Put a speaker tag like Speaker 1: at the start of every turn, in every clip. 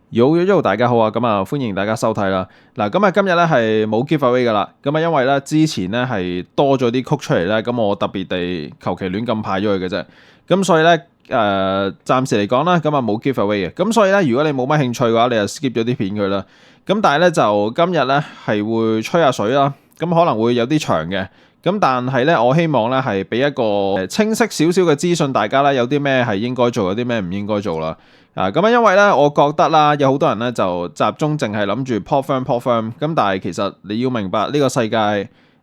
Speaker 1: Yo，大家好啊！咁啊，歡迎大家收睇啦。嗱，咁啊，今日咧係冇 giveaway 噶啦。咁啊，因為咧之前咧係多咗啲曲出嚟咧，咁我特別地求其亂咁派咗佢嘅啫。咁所以咧暫時嚟講啦，咁啊冇 giveaway 嘅。咁所以咧，如果你冇乜興趣嘅話，你就 skip 咗啲片佢啦。咁但係咧就今日咧係會吹下水啦。咁可能會有啲長嘅。咁但係咧，我希望咧係俾一個清晰少少嘅資訊，大家咧有啲咩係應該做，有啲咩唔應該做啦。咁啊，因為咧，我覺得啦，有好多人咧就集中淨係諗住 pop firm 咁，但係其實你要明白呢個世界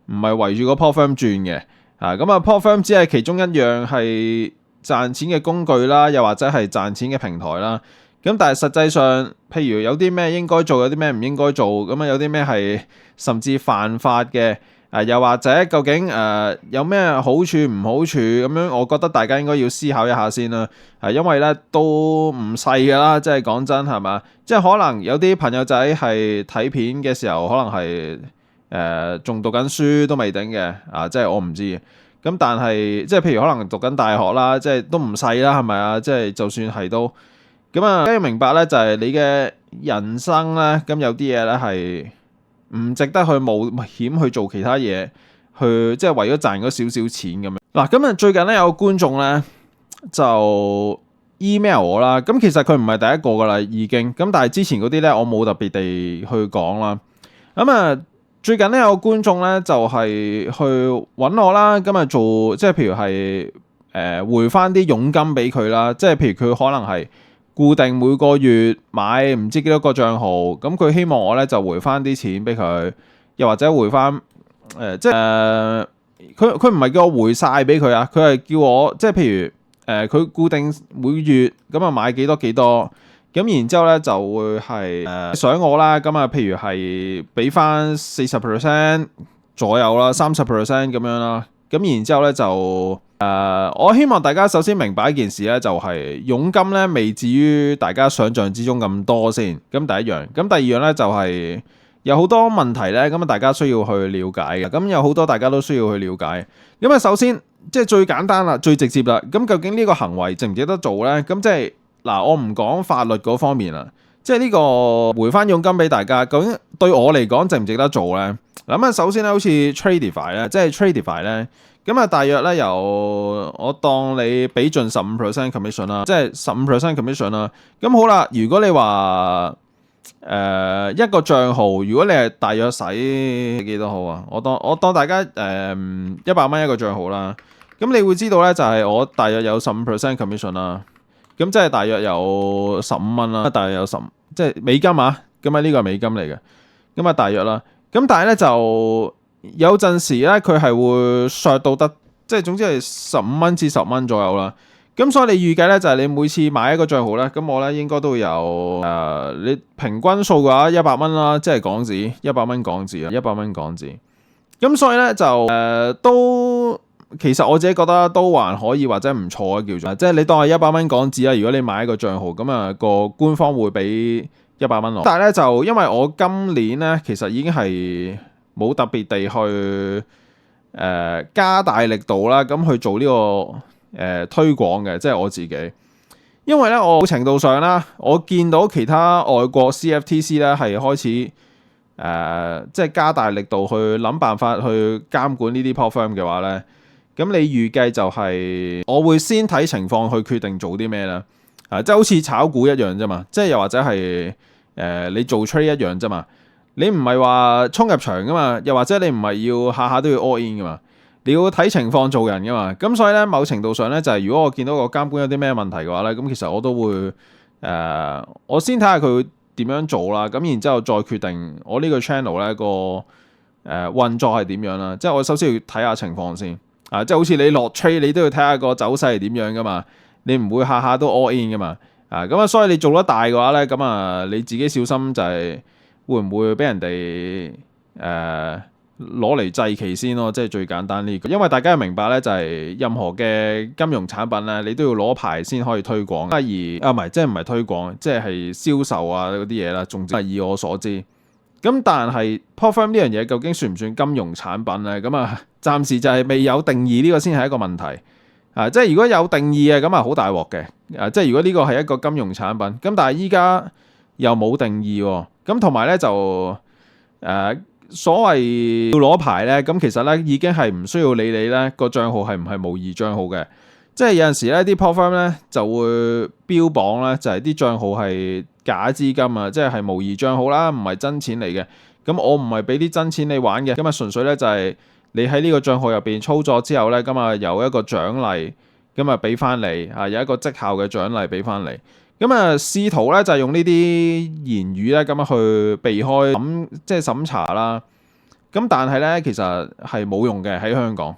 Speaker 1: 唔係圍住個 pop firm 轉嘅。咁啊，pop firm 只係其中一樣係賺錢嘅工具啦，又或者係賺錢嘅平台啦。咁但係實際上，譬如有啲咩應該做，有啲咩唔應該做，咁啊有啲咩係甚至犯法嘅。又或者究竟有咩好處唔好處咁樣，我覺得大家應該要思考一下先啦。因為咧都唔細㗎啦，即係講真係嘛，即係可能有啲朋友仔係睇片嘅時候，可能係仲讀緊書都未定嘅即係我唔知。咁但係即係譬如可能讀緊大學啦，即係都唔細啦，係咪啊？即係就算係都咁啊，要明白咧，就係你嘅人生咧，咁有啲嘢咧係唔值得去冒險去做其他嘢，去即係為咗賺嗰少少錢咁樣。嗱，咁啊最近咧有個觀眾咧就 email 我啦，咁其實佢唔係第一個噶啦已經，咁但係之前嗰啲咧我冇特別地去講啦。咁啊最近咧有個觀眾咧就係去揾我啦，咁啊做即係譬如係匯翻啲佣金俾佢啦，即係譬如佢可能係固定每個月買唔知幾多個帳號，咁佢希望我咧就回翻啲錢俾佢，又或者回翻即係佢唔係叫我回晒俾佢啊，佢係叫我即係譬如佢固定每月咁啊買幾多幾多，咁然之後咧就會係想我啦，咁啊譬如係俾翻40% 左右啦，30% 咁樣啦，咁然之後咧就我希望大家首先明白一件事咧，就係佣金咧未至於大家想象之中咁多先。咁第一樣，咁第二樣咧就係有好多問題咧，咁啊大家需要去了解嘅。咁有好多大家都需要去了解。咁啊首先即係最簡單啦，最直接啦。咁究竟呢個行為值唔值得做咧？咁即係嗱，我唔講法律嗰方面啦，即係呢個回翻佣金俾大家，究竟對我嚟講值唔值得做咧？咁啊首先咧，好似 Tradify 咧，即係 Tradify 咧。咁啊，大約咧由我當你俾盡15% commission 啦，即係15% commission 啦。咁好啦，如果你話一個帳號，如果你係大約使幾多號啊？我當大家100蚊一個帳號啦。咁你會知道咧，就係我大約有15% commission 啦。咁即係大約有15蚊啦，大約有即係美金啊。咁啊呢個係美金嚟嘅。咁啊大約啦。咁但係咧就有陣時咧，佢係會削到得，即係總之係15蚊至10蚊左右啦。咁所以你預計咧就係你每次買一個帳號咧，咁我咧應該都會有你平均數嘅話100蚊啦，即係港紙100蚊港紙啊，100蚊港紙。咁所以咧就都其實我自己覺得都還可以或者唔錯啊，叫做即係你當係100蚊港紙啦。如果你買一個帳號，咁啊個官方會俾100蚊我。但係咧就因為我今年咧其實已經係冇特別地去加大力度啦，咁去做呢個推廣嘅，即係我自己。因為咧，我某程度上啦，我見到其他外國 CFTC 咧係開始即係加大力度去諗辦法去監管呢啲 pop firm 嘅話咧，咁你預計就係我會先睇情況去決定做啲咩咧？即係好似炒股一樣啫嘛，即係又或者係你做 trade 一樣啫嘛。你唔係話衝入場噶嘛，又或者你唔係要下下都要 all in 噶嘛，你要睇情況做人噶嘛。咁所以咧，某程度上咧就係如果我見到個監管有啲咩問題嘅話咧，咁其實我都會我先睇下佢點樣做啦，咁然之後再決定我呢個 channel 咧個運作係點樣啦。即係我首先要睇下情況先即係好似你落 trade 你都要睇下個走勢係點樣噶嘛，你唔會下下都 all in 噶嘛咁啊，所以你做得大嘅話咧，咁啊你自己小心就係會唔會俾人哋攞嚟祭旗先咯，即係最簡單呢個。因為大家要明白咧，就係任何嘅金融產品咧，你都要攞牌先可以推廣。唔係，即係唔係推廣，即係銷售啊嗰啲嘢啦。總之係以我所知。咁但係 pop firm 呢樣嘢究竟算唔算金融產品咧？咁啊，暫時就係未有定義，呢個先係一個問題。即係如果有定義咁啊好大鑊嘅。即係如果呢個係一個金融產品，咁但係依家又冇定義喎。咁同埋咧就所謂要攞牌咧，咁其實咧已經係唔需要理你咧個帳號係唔係模擬帳號嘅。即係有陣時咧啲 platform 咧就會標榜咧就係啲帳號係假資金啊，即係模擬帳號啦，唔係真錢嚟嘅。咁我唔係俾啲真錢你玩嘅，咁啊純粹咧就係你喺呢個帳號入邊操作之後咧，咁啊有一個獎勵，咁啊俾翻你啊，有一個績效嘅獎勵俾翻你。咁啊試圖咧就係用呢啲言語咧咁樣去避開即係審查啦。咁但係咧其實係冇用嘅喺香港。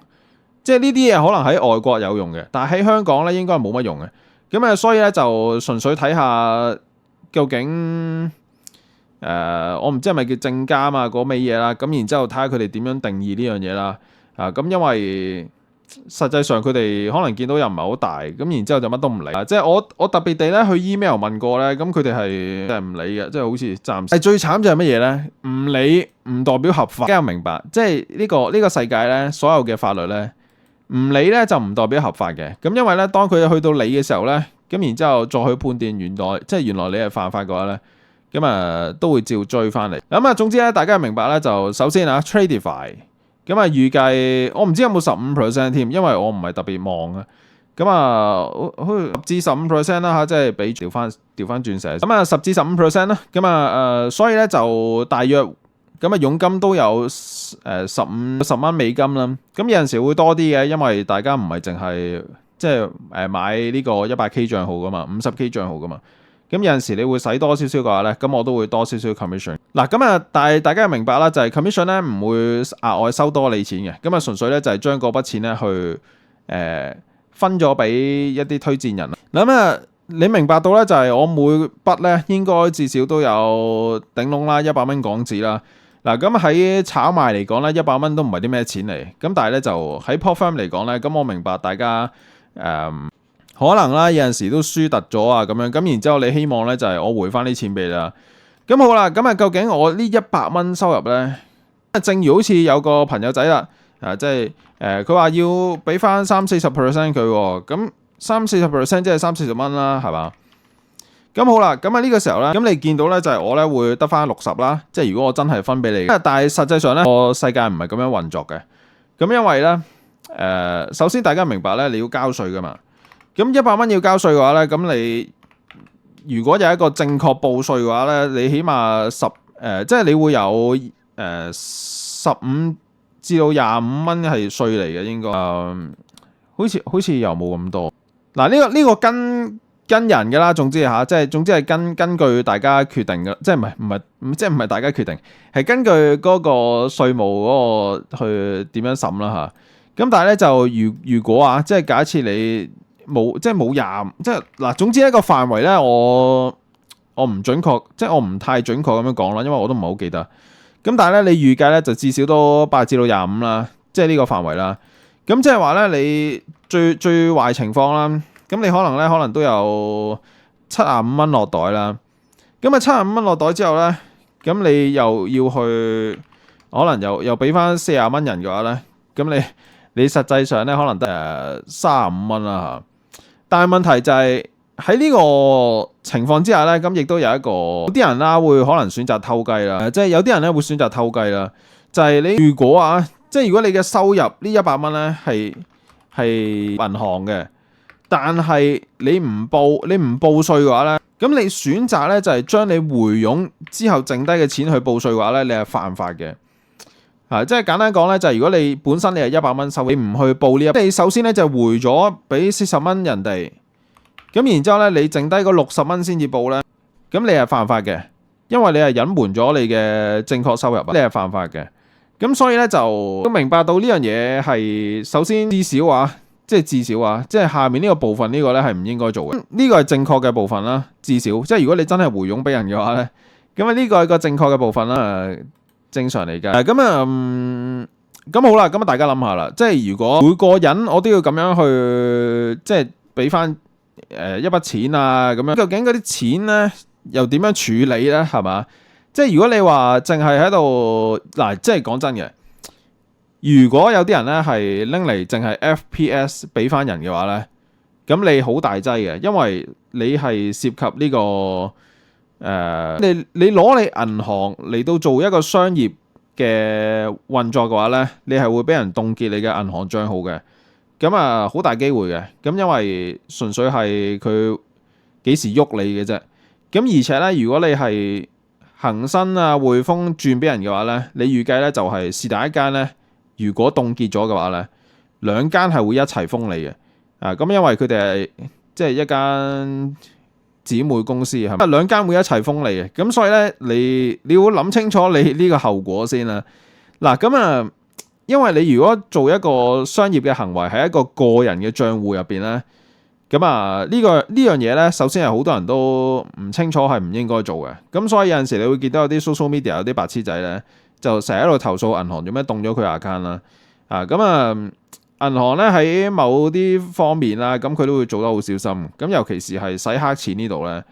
Speaker 1: 即係呢啲嘢可能喺外國有用嘅，但係喺香港咧應該係冇乜用嘅。咁啊，所以咧就純粹睇下究竟我唔知係咪叫證監啊嗰味嘢啦。咁然之後睇下佢哋點樣定義呢樣嘢啦。咁因為實際上佢哋可能見到又唔係好大，咁然之後就乜都唔理。即係我特別地咧去 email 問過咧，咁佢哋係真係唔理嘅，即係好似暫時。最慘就係乜嘢咧？唔理唔代表合法。梗係明白，即係呢個世界咧，所有嘅法律咧。唔理咧就唔代表合法嘅，咁因為咧當佢去到你嘅時候咧，咁然之後再去判斷原來你係犯法嘅話咧，咁都會照追翻嚟。咁總之咧大家明白咧，就首先Tradify，咁預計我唔知有冇15% 添，因為我唔係特別望啊。咁好似10至15% 啦嚇，即係俾調翻轉成咁10至15% 啦。咁所以咧就大約。佣金都有10蚊美金啦。咁有陣時會多啲嘅，因為大家唔係淨係即係買呢個100K 帳號噶嘛，50K 帳號噶嘛。咁有陣時你會使多少少嘅話咧，咁我都會多少少 commission。嗱，但係大家要明白啦，就係 commission 咧唔會額外收多你錢嘅。咁純粹咧就係將嗰筆錢咧去分咗俾一啲推薦人。嗱你明白到咧就係我每筆咧應該至少都有頂籠啦100蚊港紙啦。嗱，咁喺炒賣嚟講咧，100蚊都唔係啲咩錢嚟。咁但係咧就喺 platform 嚟講咧，咁我明白大家可能啦，有陣時都輸突咗啊咁樣。咁然之後你希望咧就係我回翻啲錢俾你啦。咁好啦，究竟我呢100蚊收入咧，正如好似有個朋友仔啦，即係佢話要俾翻30-40% 佢喎。咁30-40% 即係30-40蚊啦，係嘛？咁好啦，呢個時候咧，咁你見到咧就係我咧會得翻60啦，即係如果我真係分俾你，但係實際上咧個世界唔係咁樣運作嘅。咁因為咧首先大家明白咧你要交稅噶嘛，咁100蚊要交稅嘅話咧，咁你如果有一個正確報稅嘅話咧，你起碼即係你會有15至到25蚊係稅嚟嘅應該，好似又冇咁多。嗱，呢個跟人㗎啦，總之即係總之係根據大家決定嘅，即係唔係大家決定，係根據嗰個稅務嗰個去點樣審啦嚇。咁但係咧就如果即係假設你冇20，即係嗱，總之一個範圍咧，我唔準確，即係我唔太準確咁樣講啦，因為我都唔係好記得。咁但係咧你預計咧就至少都8至到25啦，即係呢個範圍啦。咁即係話咧你最壞情況啦。咁你可能都有75蚊落袋啦。咁75蚊落袋之後咧，咁你又要去可能又俾翻40蚊人嘅話咧，咁你實際上咧可能得35蚊啦嚇。但係問題就係喺呢個情況之下咧，咁亦都有啲人啦會可能選擇偷雞啦，即係有啲人咧會選擇偷雞啦。就係你如果即係如果你嘅收入呢100蚊咧係銀行嘅。但係你唔報稅嘅話咧，咁你選擇咧就係將你回佣之後剩低嘅錢去報稅嘅話咧，你係犯法嘅。即係簡單講咧，就係如果你本身你係100蚊收，你唔去報呢你首先咧就回咗俾40蚊人哋，咁然之後咧你剩低嗰60蚊先至報咧，咁你係犯法嘅，因為你係隱瞞咗你嘅正確收入，你係犯法嘅。咁所以咧就都明白到呢樣嘢係首先至少即係下面呢個部分呢個咧係唔應該做嘅。呢個係正確嘅部分啦，至少即係如果你真係回佣俾人嘅話咧，咁呢個係個正確嘅部分啦。正常嚟㗎。咁好啦，咁大家諗下啦，即係如果每個人我都要咁樣去即係俾翻一筆錢啊咁樣，究竟嗰啲錢咧又點樣處理咧？係嘛？即係如果你話淨係喺度嗱，即係講真嘅。如果有啲人咧係拎嚟淨係 FPS 俾翻人嘅話咧，咁你好大劑嘅，因為你係涉及呢個你攞你銀行嚟到做一個商業嘅運作嘅話咧，你係會俾人凍結你嘅銀行帳號嘅。咁啊，好大機會嘅。咁因為純粹係佢幾時喐你嘅啫。咁而且咧，如果你係恒生啊、匯豐轉俾人嘅話咧，你預計咧就係是但一間咧，如果凍結咗嘅話咧，兩間係會一齊封你嘅。咁因為佢哋係即係一間姊妹公司係咪？兩間會一齊封你嘅。咁所以咧，你要諗清楚你呢個後果先啦。嗱，咁啊，因為你如果做一個商業嘅行為喺一個個人嘅帳戶入邊咧。咁啊，呢樣嘢咧，首先係好多人都唔清楚係唔應該做嘅。咁所以有陣時你會見到有啲 social media 有啲白痴仔咧，就成日喺度投訴銀行做咩凍咗佢 account 啦。咁啊，銀行咧喺某啲方面啦，咁佢都會做得好小心。咁尤其是係洗黑錢呢度咧，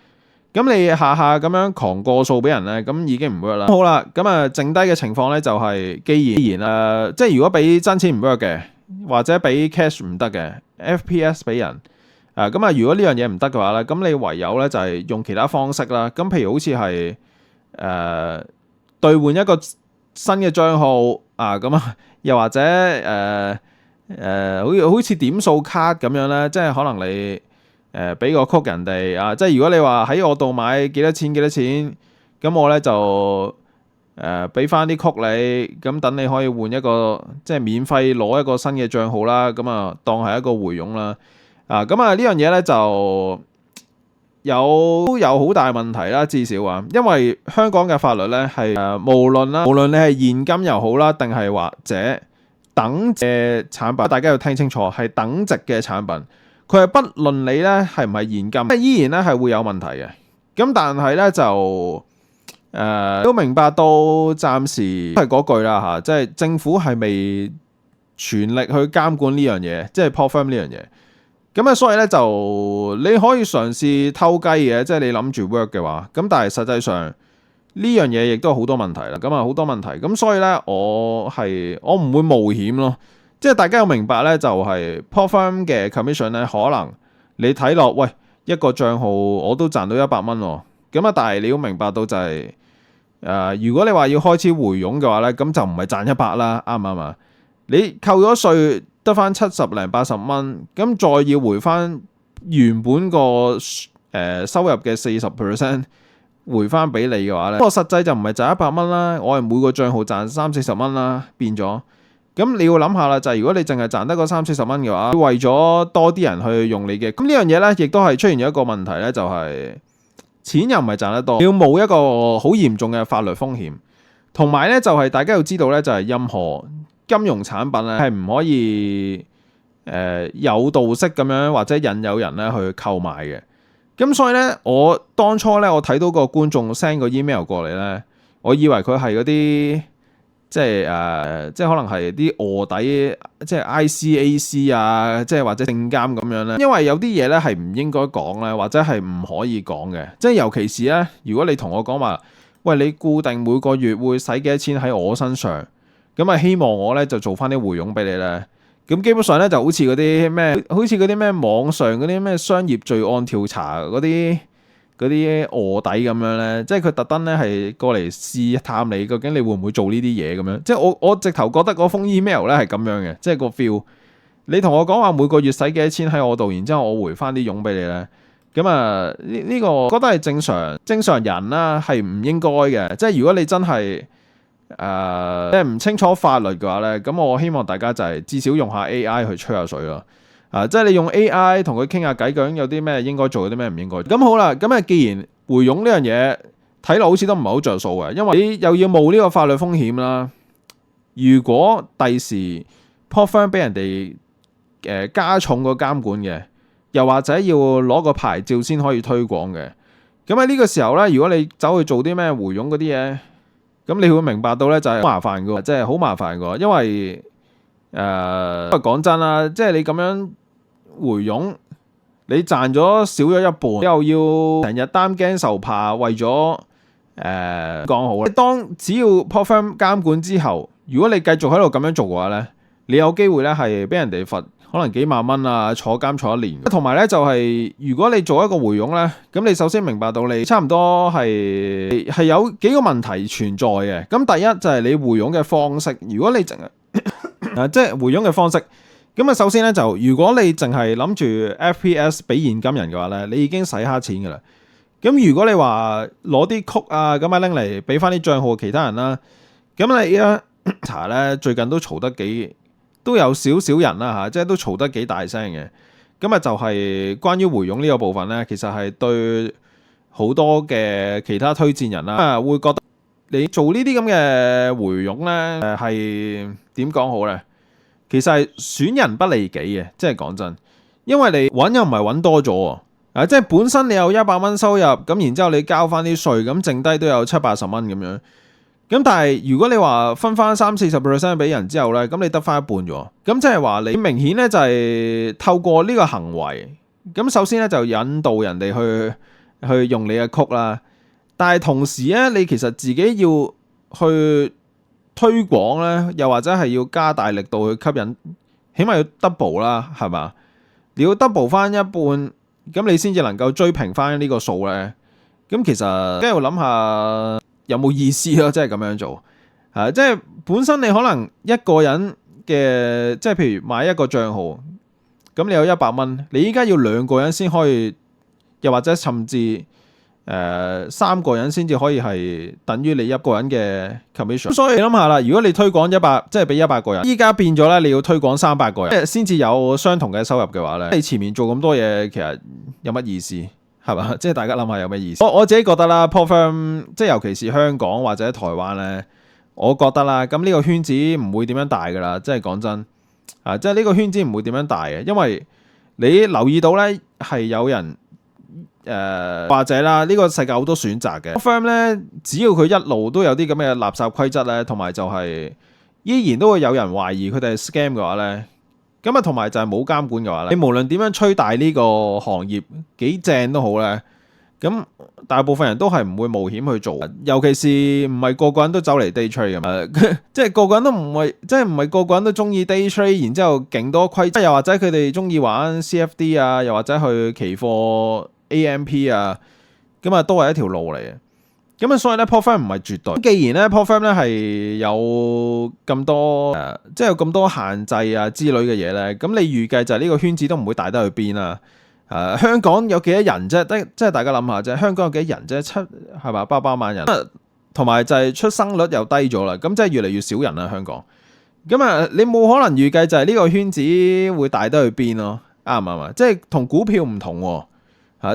Speaker 1: 咁你下下咁樣狂過數俾人咧，咁已經唔 work 啦。好啦，咁啊，剩低嘅情況咧就係，既然即係如果俾真錢唔 work 嘅，或者俾 cash 唔得嘅 FPS 俾人。咁如果呢樣嘢唔得嘅話咧，咁你唯有咧就係用其他方式啦。咁譬如好似係兌換一個新嘅帳號又或者好似點數卡咁樣咧，即係可能你俾個曲人哋即係如果你話喺我度買幾多錢，咁我咧就俾翻啲曲你，咁等你可以換一個即係免費攞一個新嘅帳號啦。咁當係一個回傭啦。呢樣嘢咧就有好大問題啦，至少因為香港嘅法律咧係無論你係現金又好啦，定係或者等值嘅產品，大家要聽清楚，係等值嘅產品，佢係不論你咧係唔係現金，依然咧係會有問題嘅。咁但係咧就都明白到暫時係嗰句啦即係政府係未全力去監管呢樣嘢，即係 PopFirm 呢樣嘢。咁所以咧就你可以嘗試偷雞嘅，即係你諗住 work 嘅話，咁但係實際上呢樣嘢亦都好多問題啦。好多問題，咁所以咧我唔會冒險咯。即係大家要明白咧，就係 PopFirm 嘅 commission 咧，可能你睇落喂一個帳號我都賺到100蚊喎。但係你要明白到就係如果你話要開始回傭嘅話咧，咁就唔係賺100啦，啱唔啱啊？你扣咗稅得翻70零80蚊，咁再要回翻原本個收入嘅40%回翻俾你嘅話咧，不過實際就唔係賺100蚊啦，我係每個帳號賺30-40蚊啦，變咗。咁你要諗下啦，就係如果你淨係賺得個30-40蚊嘅話，為咗多啲人去用你嘅，咁呢樣嘢咧，亦都係出現咗一個問題咧，就係錢又唔係賺得多，你要冒一個好嚴重嘅法律風險，同埋咧就係大家要知道咧，就係任何金融產品咧係唔可以誘導式咁樣或者引誘人咧去購買嘅。咁所以咧，我當初咧我睇到個觀眾 send 個 email 過嚟咧，我以為佢係嗰啲即係可能係啲臥底，即係 ICAC 即係或者證監咁樣咧。因為有啲嘢咧係唔應該講咧，或者係唔可以講嘅。即係尤其是咧，如果你同我講話，喂，你固定每個月會使幾多錢喺我身上？咁希望我咧就做翻啲回傭俾你咧。咁基本上咧就好似嗰啲咩網上嗰啲咩商業罪案調查嗰啲臥底咁樣咧，即係佢特登咧係過嚟試探你究竟你會唔會做呢啲嘢咁樣。即係我直頭覺得嗰封 email 咧係咁樣嘅，即係個 feel。你同我講話每個月使幾多錢喺我度，然之後我回翻啲傭俾你咧。咁呢個我覺得係正常人啦，係唔應該嘅。即係如果你真係即係唔清楚法律嘅話咧，咁我希望大家就係至少用下 AI 去吹下水咯。即係你用 AI 同佢傾下偈，究竟有啲咩應該做，有啲咩唔應該做。咁好啦，咁既然回傭呢樣嘢睇落好似都唔係好着數嘅，因為你又要冒呢個法律風險啦。如果第時 PopFirm 俾人哋加重個監管嘅，又或者要攞個牌照先可以推廣嘅，咁喺呢個時候咧，如果你走去做啲咩回傭嗰啲嘢，咁你會明白到咧就係好麻煩嘅，即係好麻煩嘅，因為講真啦，即係你咁樣回傭，你賺咗少咗一半，又要成日擔驚受怕，為咗講好啦。只要 PopFirm 監管之後，如果你繼續喺度咁樣做嘅話咧，你有機會咧係俾人哋罰可能幾萬蚊啊，坐監坐1年。同埋咧就係如果你做一個回傭咧，咁你首先明白到你差唔多係有幾個問題存在嘅。咁第一就係你回傭嘅方式，如果你淨係即係回傭嘅方式，咁啊首先咧就如果你淨係諗住 FPS 俾現金人嘅話咧，你已經洗黑錢噶啦。咁如果你話攞啲曲啊咁啊拎嚟俾翻啲賬號其他人啦，咁你查咧最近都嘈得都有少少人啦嚇，即係都嘈得幾大聲嘅。咁啊就係關於回傭呢個部分咧，其實係對好多嘅其他推薦人啦，會覺得你做呢啲咁嘅回傭咧，係點講好咧？其實係損人不利己嘅，即係講真，因為你揾又唔係揾多咗啊，即係本身你有100蚊收入，咁然之後你交翻啲稅，咁剩低都有70-80蚊咁樣。咁但係如果你話分翻30-40% 俾人之後咧，咁你得翻一半咗，咁即係話你明顯咧就係透過呢個行為，咁首先咧就引導人哋去用你嘅曲啦，但係同時咧你其實自己要去推廣咧，又或者係要加大力度去吸引，起碼要 double 啦，係嘛？你要 double 翻一半，咁你先至能夠追平翻呢個數咧。咁其實跟住諗下有冇意思咯，即係咁樣做，即係本身你可能一個人嘅，即係譬如買一個賬號，咁你有100蚊，你依家要2個人先可以，又或者甚至3個人先至可以係等於你一個人嘅 commission。所以你諗下啦，如果你推廣100，即係俾100個人，依家變咗咧，你要推廣300個人，即係先至有相同嘅收入嘅話咧，你前面做咁多嘢，其實有乜意思？係嘛？即係大家諗下有咩意思？我自己覺得啦 Popfirm 即係尤其是香港或者台灣咧，我覺得啦，咁呢個圈子唔會點樣大噶啦。即係講真，即係呢個圈子唔會點樣大嘅，因為你留意到咧係有人或者啦，呢個世界好多選擇嘅 Popfirm 咧，只要佢一路都有啲咁嘅垃圾規則咧，同埋就係依然都會有人懷疑佢哋係 scam 嘅話咧。咁啊，同埋就係冇監管嘅話咧，你無論點樣吹大呢個行業幾正都好咧，咁大部分人都係唔會冒險去做，尤其是唔係個個人都走嚟 day trade 嘅，即係個個人都唔係，即係唔係個個人都中意 day trade，然之後勁多規則，又或者佢哋中意玩 CFD 啊，又或者去期貨 AMP 啊，咁啊都係一條路嚟嘅。咁啊，所以咧 Popfirm 唔係絕對。既然咧 Popfirm 咧係有咁多即係有咁多限制啊之類嘅嘢咧，咁你預計就係呢個圈子都唔會大得去邊啊？香港有幾多人啫？即係大家諗下啫，香港有幾多人啫？係嘛，800萬人，同埋就係出生率又低咗啦，咁即係越嚟越少人啦香港。咁啊，你冇可能預計就係呢個圈子會大得去邊咯？啱唔啱啊？即係同股票唔同喎。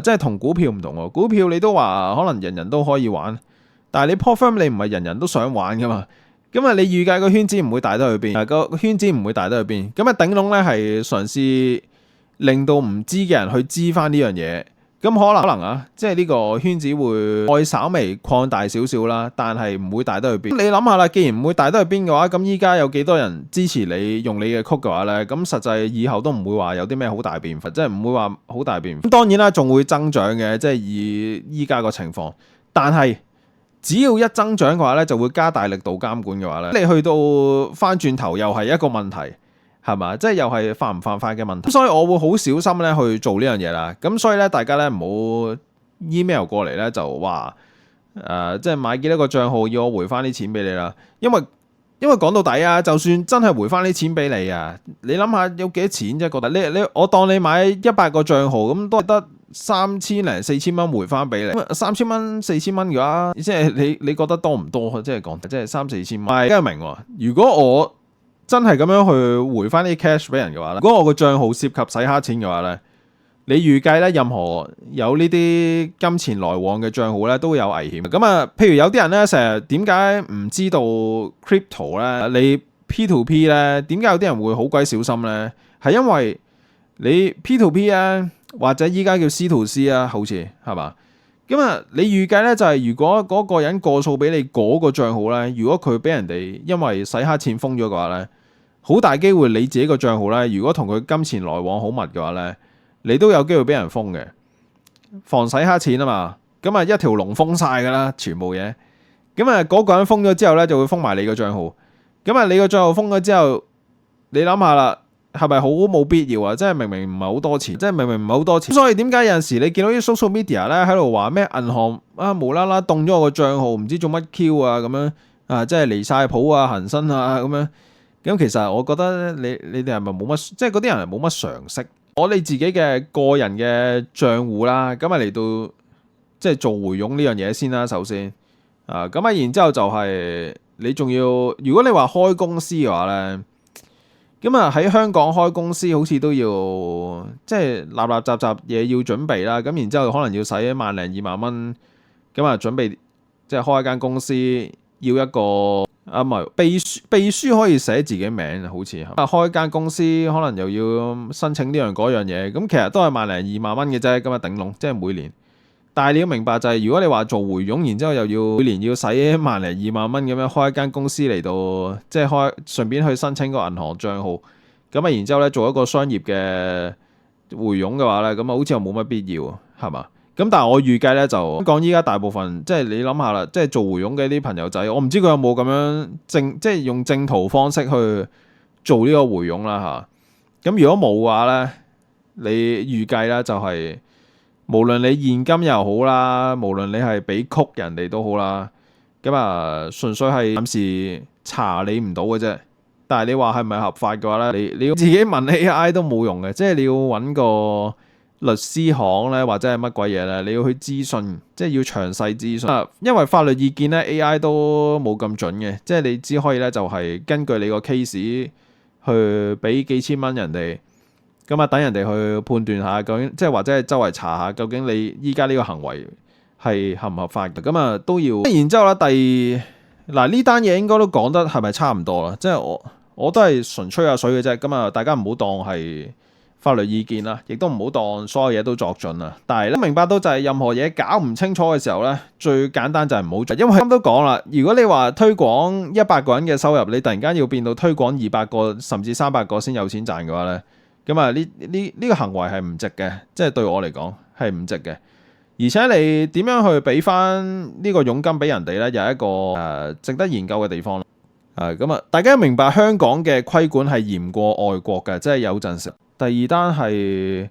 Speaker 1: 即係同股票唔同喎，股票你都話可能人人都可以玩，但係你 Popfirm 你唔係人人都想玩噶嘛，咁啊你預計個圈子唔會大得去邊，個圈子唔會大得去邊，咁啊頂籠咧係嘗試令到唔知嘅人去知翻呢樣嘢，咁可能啊，即係呢個圈子會再稍微擴大少少啦，但係唔會大得去邊。你諗下啦，既然唔會大得去邊嘅話，咁依家有幾多人支持你用你嘅曲嘅話咧？咁實際以後都唔會話有啲咩好大變化，即係唔會話好大變化。咁當然啦，仲會增長嘅，即係以依家個情況。但係只要一增長嘅話咧，就會加大力度監管嘅話咧，你去到翻轉頭又係一個問題。係嘛？即係又係犯唔犯法嘅問題，咁所以我會好小心咧去做呢樣嘢啦。咁所以咧，大家咧唔好 email 過嚟咧就話即係買幾多個賬號要我回翻啲錢俾你啦。因為講到底啊，就算真係回翻啲錢俾你啊，你諗下有幾多錢啫？覺得我當你買100個賬號咁都係得3000零4000蚊回翻俾你，3000蚊4000蚊嘅話，即係你覺得多唔多？即係講即係3-4千蚊。大家明喎？如果我真係咁樣去回翻啲 cash 俾人嘅話咧，如果我個賬號涉及洗黑錢嘅話咧，你預計咧任何有呢啲金錢來往嘅賬號咧都會有危險。咁啊，譬如有啲人咧成日點解唔知道 crypto 咧？你 P2P 咧點解有啲人會好鬼小心咧？係因為你 P2P 啊，或者依家叫 C2C 啊，好似係嘛？咁啊，你預計咧就係如果嗰個人過數俾你嗰個賬號咧，如果佢俾人哋因為洗黑錢封咗嘅話咧，好大機會你自己個賬號咧，如果同佢金錢來往好密嘅話咧，你都有機會俾人封嘅。防洗黑錢啊嘛，咁啊一條龍封晒噶啦，全部嘢。咁啊嗰個人封咗之後咧，就會封埋你個賬號。咁啊你個賬號封咗之後，你諗下啦，係咪好冇必要啊？即係明明唔係好多錢，即係明明唔係好多錢。所以點解有陣時你見到啲 social media 咧喺度話咩銀行啊無啦啦凍咗我個帳號，唔知做乜 Q 啊咁樣啊，即係離晒譜啊、恒生啊咁樣。咁其實我覺得你哋係咪冇乜，即係嗰啲人係冇乜常識。我哋自己嘅個人嘅賬戶啦，咁啊嚟到即係做回傭呢樣嘢先啦，首先啊，咁啊然之後就係你仲要，如果你話開公司嘅話咧。咁啊喺香港開公司好似都要即係立立雜雜嘢要準備啦，咁然之後可能要使12000-20000蚊，咁啊準備即係開一間公司要一個唔係秘書可以寫自己名好似啊，開一間公司可能又要申請呢樣嗰樣嘢，咁其實都係12000-20000蚊嘅啫，咁啊頂籠即係每年。但係你要明白就係，如果你話做回傭，然之後又要每年要使12000-20000蚊咁樣開一間公司嚟到，即係順便去申請個銀行帳號，咁啊然之後咧做一個商業嘅回傭嘅話咧，咁啊好似又冇乜必要，係嘛？咁但係我預計咧就講依家大部分即係你諗下啦，即係做回傭嘅啲朋友仔，我唔知佢有冇咁樣即係用正途方式去做呢個回傭啦嚇。咁如果冇嘅話咧，你預計咧就係。無論你現金又好啦，無論你係俾曲人哋都好啦，咁啊純粹係暫時查你唔到嘅啫。但係你話係咪合法嘅話咧，你要自己問 AI 都冇用嘅，即係你要揾個律師行咧，或者係乜鬼嘢咧，你要去諮詢，即係要詳細諮詢。因為法律意見咧 AI 都冇咁準嘅，即係你只可以咧就係根據你個 case 去俾幾千蚊人哋。咁啊，等人哋去判斷下究竟，即係或者係周圍查下究竟你依家呢個行為係合唔合法嘅，咁啊都要。然之後咧，嗱呢單嘢應該都講得係咪差唔多啦？即係我都係純吹下水嘅啫。咁啊，大家唔好當係法律意見啦，亦都唔好當所有嘢都作準啦。但係咧，明白到就係任何嘢搞唔清楚嘅時候咧，最簡單就係唔好做。因為啱都講啦，如果你話推廣100個人嘅收入，你突然間要變到推廣200個甚至300個先有錢賺嘅話咧。咁啊，呢個行為係唔值嘅，即係對我嚟講係唔值嘅。而且你點樣去俾翻呢個佣金俾人哋咧，又係一個值得研究嘅地方。咁啊，大家明白香港嘅規管係嚴過外國嘅，即係有陣時。第二單係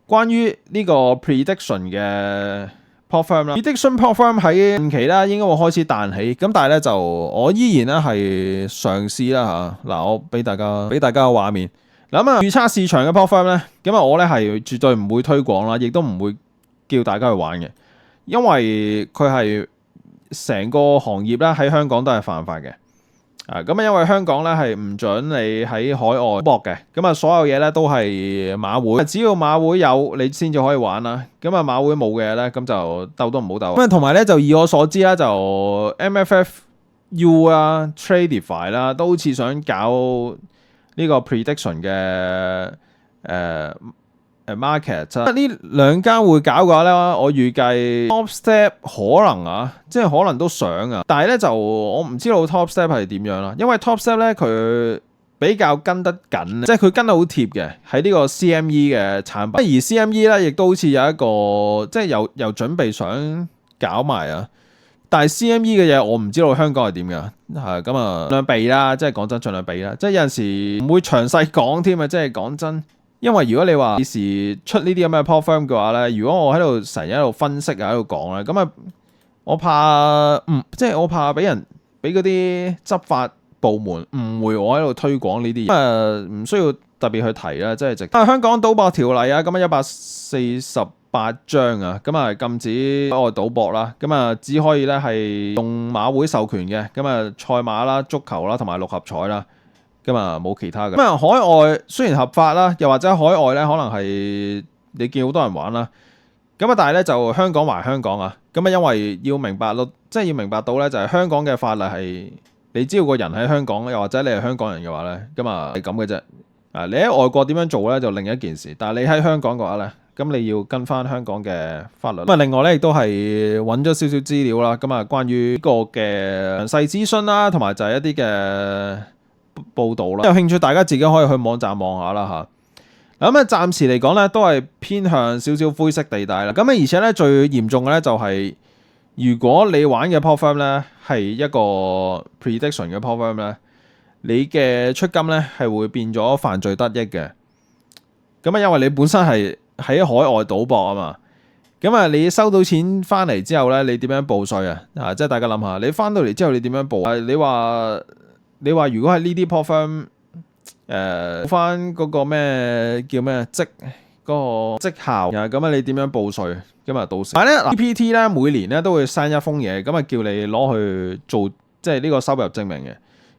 Speaker 1: 關於呢個 prediction 嘅 prop firm 啦，prediction prop firm 喺近期咧應該會開始彈起。咁但係咧就我依然咧係嘗試啦嚇。嗱，我俾大家個畫面。咁啊，預測市場嘅 prop firm 咧，咁啊我咧係絕對唔會推廣啦，亦都唔會叫大家去玩嘅，因為佢係成個行業咧喺香港都係犯法嘅。咁啊，因為香港咧係唔准你喺海外賭博嘅，咁啊所有嘢咧都係馬會，只要馬會有你先至可以玩啦。咁啊馬會冇嘅咧，咁就鬥都唔好鬥。咁啊同埋咧就以我所知啦，就 MFFU 啊、Tradify 啦，都好似想搞呢個 prediction 嘅market，呢兩間會搞嘅話咧，我預計 TopStep 可能即係可能都想但係咧就我唔知道 TopStep 係點樣啦，因為 TopStep 咧佢比較跟得緊，即係佢跟得好貼嘅喺呢個 CME 嘅產品，而 CME 咧亦都好似有一個即係又準備想搞埋但係 CME 嘅嘢我唔知道香港係點㗎，咁啊盡量避啦，即係講真盡量避啦，即係有陣時唔會詳細講添啊，即係講真，因為如果你話幾時出呢啲咁嘅 prop firm 嘅話咧，如果我喺度成日喺度分析喺度講咧，咁啊我怕即係我怕俾嗰啲執法部門誤會我喺度推廣呢啲嘢，唔需要特別去提啦，即係直。香港賭博條例咁啊148章咁啊禁止海外賭博啦，咁啊只可以咧係用馬會授權嘅，咁啊賽馬啦、足球啦同埋六合彩啦，咁啊冇其他嘅。咁啊海外雖然合法啦，又或者海外咧可能係你見好多人玩啦，咁啊但係咧就香港還香港咁啊因為要明白咯，即係要明白到咧就係香港嘅法例係你只要個人喺香港，又或者你係香港人嘅話咧，咁啊係咁嘅啫。你喺外國點樣做咧就另一件事，但係你喺香港嘅話咧，咁你要跟翻香港嘅法律。咁啊另外咧亦都係揾咗少少資料啦，咁啊關於呢個嘅詳細諮詢啦，同埋就係一啲嘅報導啦。有興趣大家自己可以去網站望下啦嚇。咁啊暫時嚟講咧都係偏向少少灰色地帶啦。咁啊而且咧最嚴重嘅咧就係如果你玩嘅 prop firm 咧係一個 prediction 嘅 prop firm 咧。你嘅出金咧係會變咗犯罪得益嘅。咁啊，因為你本身係喺海外賭博啊嘛。咁啊，你收到錢翻嚟之後咧，你點樣報稅啊？即係大家諗下，你翻到嚟之後你點樣報啊？你話如果係呢啲 port firm 翻嗰個咩叫咩績嗰個績效咁啊，你點樣報稅？咁啊，到時但係咧，TPT 咧每年咧都會 send 一封嘢，咁啊叫你攞去做即係呢個收入證明嘅。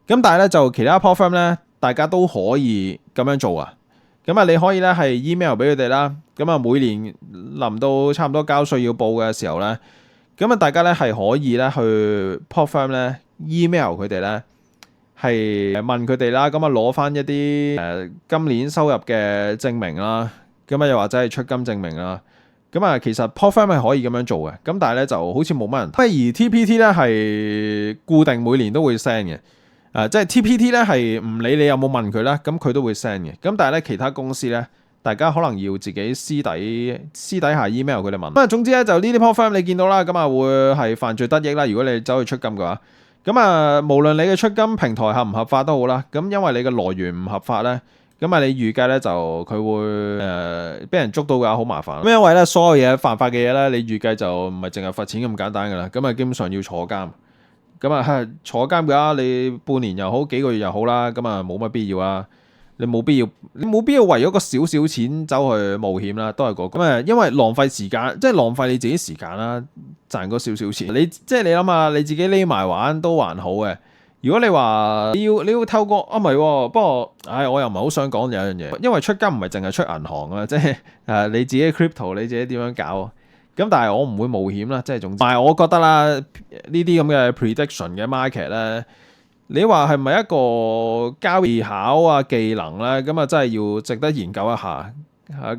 Speaker 1: 咁但係咧就其他 port firm 咧，大家都可以咁樣做啊。咁啊，你可以咧係 email 俾佢哋啦。咁啊，每年臨到差唔多交稅要報嘅時候咧，咁啊，大家咧係可以咧去 port firm 咧 email 佢哋咧，係問佢哋啦。咁啊，攞翻一啲今年收入嘅證明啦。咁啊，又或者係出金證明啦。咁啊，其實 port firm 係可以咁樣做嘅。咁但係咧就好似冇乜人。而 TPT 咧係固定每年都會 send 嘅。即係 TPT 咧係唔理你有冇問佢啦，咁佢都會 send 嘅。咁但係咧其他公司咧，大家可能要自己私底下 email 佢哋問。咁啊，總之咧就呢啲 port firm 你見到啦，咁啊會係犯罪得益啦。如果你走去出金嘅話，咁啊無論你嘅出金平台合唔合法都好啦，咁因為你嘅來源唔合法咧，咁啊你預計咧就佢會俾人捉到嘅話好麻煩。咁因為咧所有嘢犯法嘅嘢咧，你預計就唔係淨係罰錢咁簡單㗎啦，咁啊基本上要坐監。咁啊，坐監嘅話，你半年又好，幾個月又好啦，咁啊冇乜必要啊！你冇必要為咗個少少錢走去冒險啦，都係嗰個。咁啊，因為浪費時間，即係浪費你自己時間啦，賺嗰少少錢。你諗下，你自己匿埋玩都還好嘅。如果你話你要透過唔係喎，不過我又唔係好想講有一樣嘢，因為出金唔係淨係出銀行啊，即係你自己 crypto 你自己點樣搞。咁但係我唔會冒險啦，即係總之。但係我覺得啦，呢啲咁嘅 prediction 嘅 market 咧，你話係咪一個交易技巧啊技能咧？咁啊真係要值得研究一下。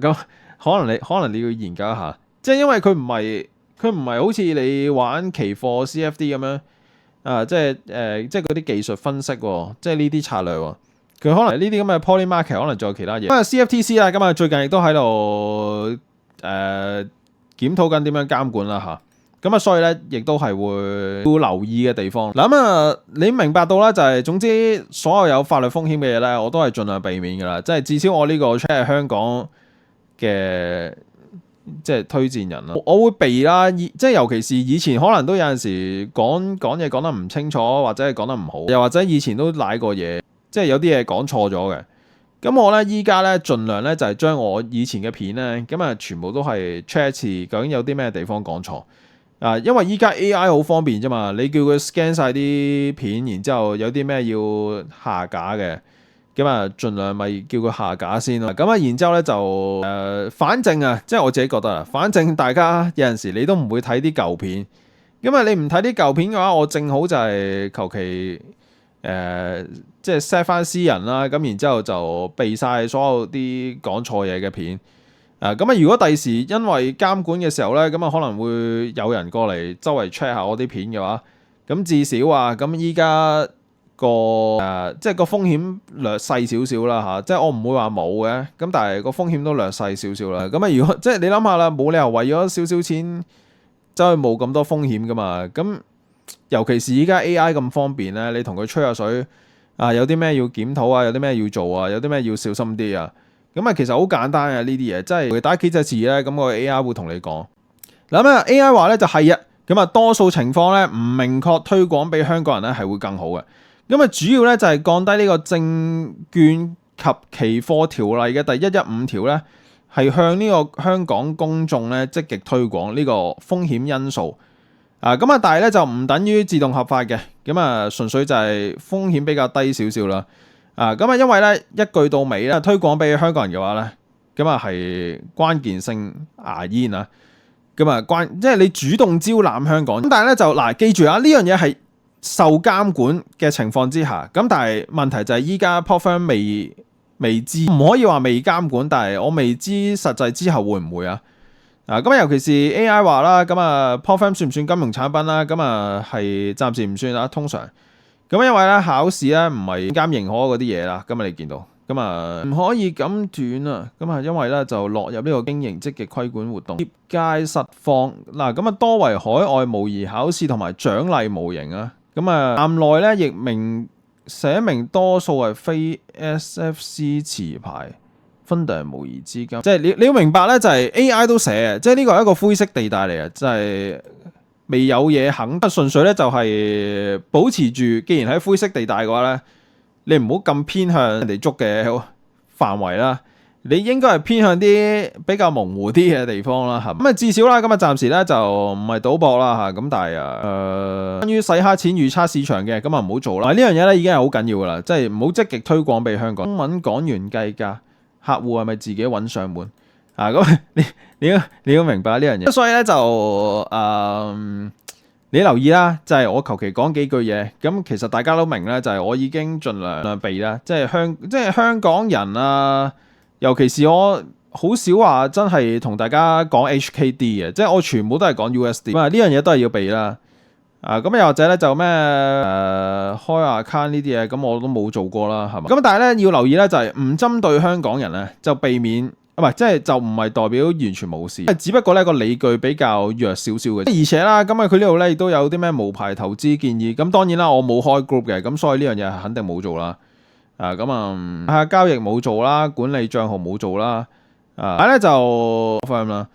Speaker 1: 咁可能你要研究一下，即係因為佢唔係好似你玩期貨 CFD 咁樣即係即係嗰啲技術分析喎，即係呢啲策略喎。佢可能呢啲咁嘅 poly market 可能仲有其他嘢。咁啊 CFTC 啦，咁啊最近亦都喺度檢討緊點樣監管啦嚇，咁啊所以咧亦都係會要留意嘅地方。嗱咁啊，你明白到啦，就係總之所有法律風險嘅嘢咧，我都係盡量避免㗎啦。即係至少我呢個 check 係香港嘅即係推薦人啦，我會避啦。即係尤其是以前可能都有陣時講嘢講得唔清楚，或者係講得唔好，又或者以前都賴過嘢，即係有啲嘢講錯咗嘅。咁我咧依家咧盡量咧就係將我以前嘅片咧咁啊全部都係 check 一次，究竟有啲咩地方講錯啊？因為依家 AI 好方便啫嘛，你叫佢 scan 晒啲片，然之後有啲咩要下架嘅，咁啊盡量咪叫佢下架先咯。咁啊然之後咧就反正啊，即係我自己覺得啊，反正大家有陣時你都唔會睇啲舊片，咁啊你唔睇啲舊片嘅話，我正好就係求其即係 set 翻私人啦，咁然之後就避晒所有啲講錯嘢嘅片。咁啊，如果第時因為監管嘅時候咧，咁啊可能會有人過嚟周圍 check 下我啲片嘅話，咁至少啊，咁依家即係個風險略細少少啦嚇，即係我唔會話冇嘅，咁但係個風險都略細少少啦。咁啊，如果即係你諗下啦，冇理由為咗少少錢走去冒咁多風險噶嘛，咁。尤其是依家 AI 咁方便咧，你同佢吹下水有啲咩要檢討啊，有啲咩要做啊，有啲咩要小心啲啊。咁啊，其實好簡單啊，呢啲嘢，即係打幾隻字咧，咁個 AI 會同你講。嗱咁啊 AI 話咧就係啊，咁啊多數情況咧唔明確推廣俾香港人咧係會更好嘅。咁啊主要咧就係降低呢個證券及期貨條例嘅第115條咧，係向呢個香港公眾咧積極推廣呢個風險因素。咁啊，但係咧就唔等於自動合法嘅，咁啊純粹就係風險比較低少少啦。咁啊，因為咧一句到尾咧推廣俾香港人嘅話咧，咁啊係關鍵性牙煙啊，咁啊即係你主動招攬香港。咁但係咧就記住啊，呢樣嘢係受監管嘅情況之下，咁但係問題就係依家 port firm 未知，唔可以話未監管，但係我未知實際之後會唔會啊？咁尤其是 AI 話啦，咁啊 port firm 算唔算金融產品啦？咁啊係暫時唔算啦，通常。咁因為咧考試咧唔係監認可嗰啲嘢啦，咁啊你見到，咁啊唔可以咁斷啊，咁啊因為咧就落入呢個經營積極規管活動，業界實況嗱，咁啊多為海外模擬考試同埋獎勵模型啊，咁啊站內咧亦明寫明多數係非 SFC 持牌 funder 模擬資金，即係你要明白咧，就係 AI 都寫嘅，即係呢個係一個灰色地帶嚟嘅，即係未有嘢肯，純粹咧就係保持住，既然喺灰色地帶嘅話咧，你唔好咁偏向人哋捉嘅範圍啦。你應該係偏向啲比較模糊啲嘅地方啦，咁啊至少啦，咁啊暫時咧就唔係賭博啦嚇，咁但係關於洗黑錢預測市場嘅，咁啊唔好做啦。呢樣嘢咧已經係好緊要噶啦，即係唔好積極推廣俾香港。中文港元計價，客戶係咪自己揾上門啊？咁你要明白呢樣嘢。所以咧就你留意啦，就係我求其講幾句嘢，咁其實大家都明咧，就係我已經盡量避啦，即係香港人啊。尤其是我好少話真係同大家講 HKD 嘅，即係我全部都係講 USD。咁啊呢樣嘢都係要避啦。咁又或者咧就咩開 account 呢啲嘢，咁我都冇做過啦，係嘛？咁但係咧要留意咧，就係唔針對香港人咧，就避免唔係即係就唔係代表完全冇事，只不過咧個理據比較弱少少嘅。而且啦，咁啊佢呢度咧亦都有啲咩無牌投資建議。咁當然啦，我冇開 group 嘅，咁所以呢樣嘢係肯定冇做啦。交易冇做啦，管理帳號冇做啦，但係咧就 firm 啦，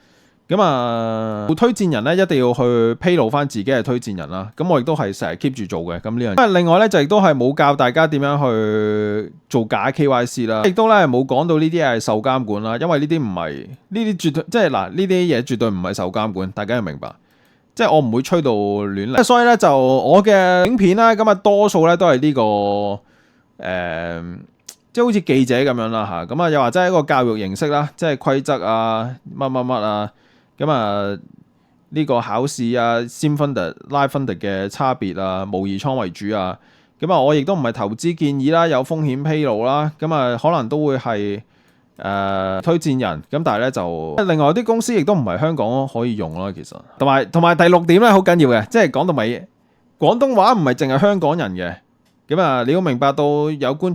Speaker 1: 推薦人咧一定要去披露翻自己係推薦人啦，咁我亦都係成日 keep 住做嘅，咁呢樣。另外咧就亦都係冇教大家點樣去做假 KYC 啦，亦都咧冇講到呢啲係受監管啦，因為呢啲唔係呢啲絕對即係嗱呢啲嘢絕對唔係受監管，大家要明白，即係我唔會吹到亂嚟，所以咧就我嘅影片啦，咁啊多數咧都係呢個。即係好似記者咁樣啦嚇，咁又或者係一個教育形式啦，即係規則啊，乜啊，呢個考試啊 Sim Funder Live Funder 嘅差別啊，模擬倉為主啊，我亦都唔係投資建議啦，有風險披露啦，可能都會係推薦人，但係咧就另外啲公司亦都唔係香港可以用咯，其實同埋第6點咧好緊要嘅，即係講到尾廣東話唔係淨係香港人嘅。你要明白到有關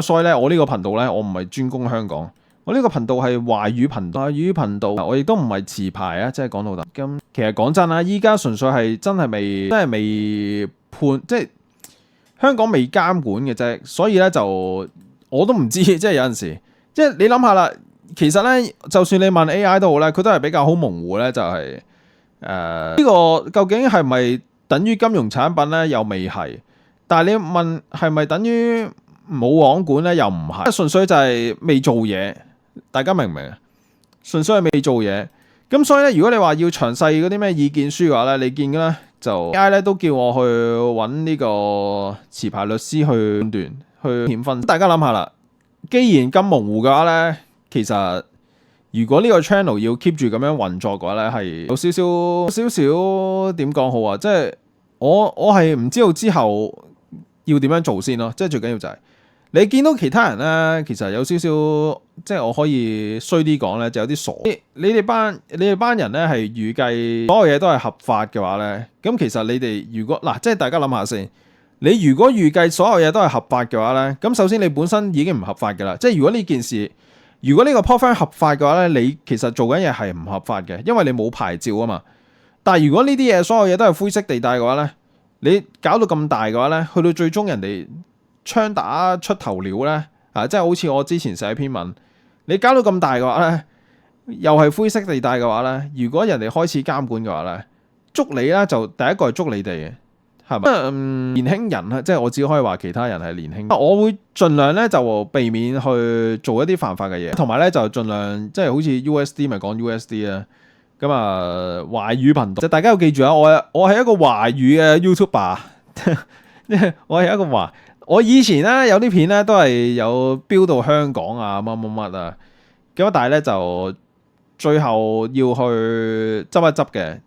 Speaker 1: 所以咧，我呢個頻道咧，我唔係專攻香港，我呢個頻道係華語頻道，我亦都唔係持牌啊，即係講到底。咁其實講真啦，依家純粹係真係未判，即係香港未監管嘅啫，所以咧就我都唔知，即係有陣時，即係你諗下啦，其實咧，就算你問 AI 都好咧，佢都係比較好模糊咧，就係呢個究竟係咪等於金融產品咧？又未係。但係你問係咪等於冇網管咧？又唔係，純粹就係未做嘢。大家明唔明啊？純粹係未做嘢。咁所以咧，如果你話要詳細嗰啲咩意見書嘅話咧，你見嘅咧就 AI 咧都叫我去揾呢個持牌律師去判斷、去險分。大家諗下啦，既然咁模糊嘅話咧，其實如果呢個 channel 要 keep 住咁樣運作嘅話咧，係有少少點講好啊？即係我係唔知道之後。要點樣做先咯？即係最緊要就係你見到其他人咧，其實有少少即係我可以衰啲講咧，就有啲傻。你哋班人咧係預計所有嘢都係合法嘅話咧，咁其實你哋如果即係大家諗下先，你如果預計所有嘢都係合法嘅話咧，咁首先你本身已經唔合法㗎啦。即係如果呢件事，如果呢個 profile 合法嘅話咧，你其實做緊嘢係唔合法嘅，因為你冇牌照啊嘛。但係如果呢啲嘢所有嘢都係灰色地帶嘅話咧，你搞到咁大嘅話咧，去到最終人哋槍打出頭鳥咧，即係好似我之前寫篇文，你搞到咁大嘅話咧，又係灰色地帶嘅話咧，如果人哋開始監管嘅話咧，捉你咧就第一個係捉你哋嘅，係咪？年輕人啊，即係我只可以話其他人係年輕人，我會盡量咧就避免去做一啲犯法嘅嘢，同埋咧就盡量即係好似 USD 咪講 USD 啊。華語頻道，就大家要記住啊！我係一個華語嘅 YouTuber，我係一個我以前咧有啲片咧都係有標到香港啊乜啊，但係咧就最後要去執一執嘅，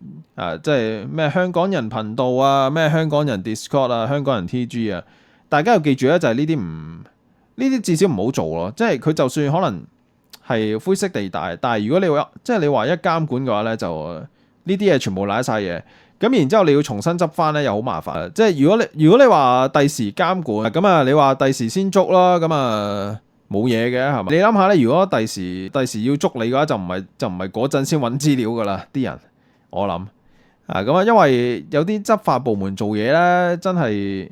Speaker 1: 即係咩香港人頻道啊，咩香港人 Discord 啊，香港人 TG 啊，大家要記住咧就係呢啲至少唔好做咯，即係佢就算可能。係灰色地帶，但係如果你話即係你話一監管嘅話咧，就呢啲嘢全部瀨晒嘢，咁然之後你要重新執翻咧又好麻煩。即係如果你話第時監管，咁你話第時先捉啦，咁冇嘢嘅係嘛？你諗下咧，如果第時要捉你嘅話，就唔係嗰陣先揾資料噶啦，啲人我諗因為有啲執法部門做嘢咧，真係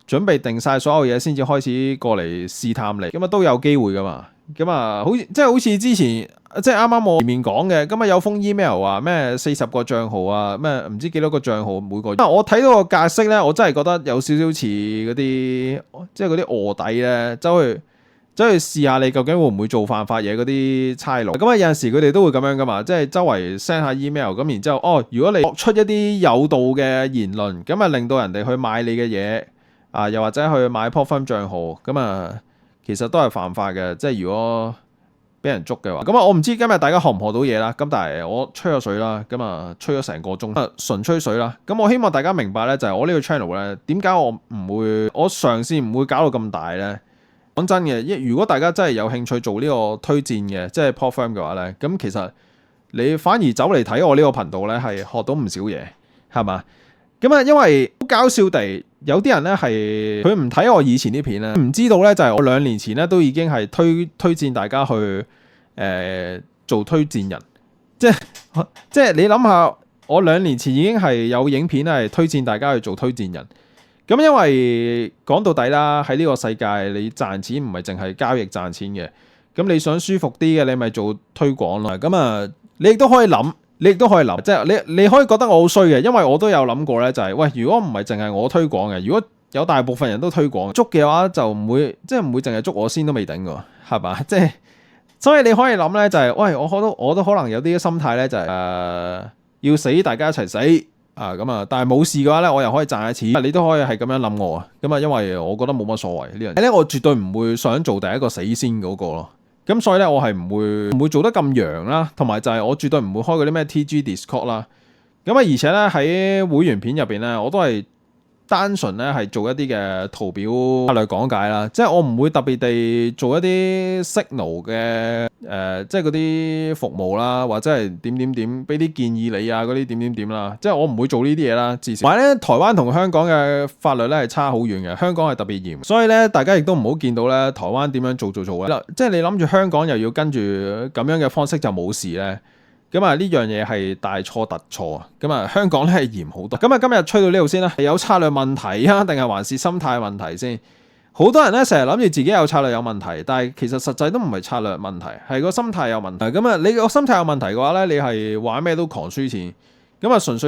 Speaker 1: 準備定晒所有嘢先至開始過嚟試探你，咁啊都有機會噶嘛。咁啊，好似之前即係啱啱我前面講嘅，咁啊有封 email 話咩40個帳號啊，咩唔知幾多個帳號每個。我睇到個格式咧，我真係覺得有少少似嗰啲即係嗰啲臥底咧，走去試下你究竟會唔會做犯法嘢嗰啲差佬。咁啊有陣時佢哋都會咁樣噶嘛，即係周圍 send 下 email 咁，然之後如果你作出一啲有道嘅言論，咁啊令到人哋去買你嘅嘢啊，又或者去買 Popfun 帳號，咁啊。其實都係犯法嘅，即係如果俾人捉嘅話，咁啊我唔知今日大家學唔學到嘢啦，咁但係我吹咗水啦，咁啊吹咗成個鐘，純吹水啦，咁我希望大家明白咧，就係我呢個 channel 咧，點解我嘗試唔會搞到咁大咧？講真嘅，如果大家真係有興趣做呢個推薦嘅，即係 Popfun 嘅話咧，咁其實你反而走嚟睇我呢個頻道咧，係學到唔少嘢，係嘛？咁啊，因為好搞笑地，有啲人咧係佢唔睇我以前啲片咧，唔知道咧就係我2年前咧都已經係推薦大家去做推薦人，即係你諗下，我2年前已經係有影片係推薦大家去做推薦人。咁因為講到底啦，喺呢個世界你賺錢唔係淨係交易賺錢嘅，咁你想舒服啲嘅，你咪做推廣咯。咁啊，你亦都可以諗。即係你可以覺得我好衰嘅，因為我都有諗過咧，就係喂，如果唔係淨係我推廣嘅，如果有大部分人都推廣捉嘅話，就唔會淨係捉我先都未頂㗎，係嘛？即係所以你可以諗咧，就係喂，我都可能有啲心態咧，就係要死大家一齊死啊咁啊！但係冇事嘅話咧，我又可以賺下錢，你都可以係咁樣諗我啊。咁啊，因為我覺得冇乜所謂呢樣嘢咧，我絕對唔會想做第一個死先嗰個咯。咁所以咧，我係唔會做得咁揚啦，同埋就係我絕對唔會開嗰啲咩 TG Discord 啦。咁啊，而且咧喺會員片入邊咧，我都係單純咧係做一啲嘅圖表策略講解啦，即係我唔會特別地做一啲 signal 嘅即係嗰啲服務啦，或者係點俾啲建議你啊嗰啲點啦，即係我唔會做呢啲嘢啦。至少，同埋咧，台灣同香港嘅法律咧係差好遠嘅，香港係特別嚴，所以咧大家亦都唔好見到咧台灣點樣做咧，即係你諗住香港又要跟住咁樣嘅方式就冇事咧。咁啊，呢樣嘢係大錯特錯啊！咁啊，香港咧係嚴好多。咁啊，今日吹到呢度先啦。係有策略問題啊，定係還是心態問題先？好多人咧成日諗住自己有策略有問題，但係其實實際都唔係策略問題，係個心態有問題。咁啊，你個心態有問題嘅話咧，你係玩咩都狂輸錢。咁啊，純粹。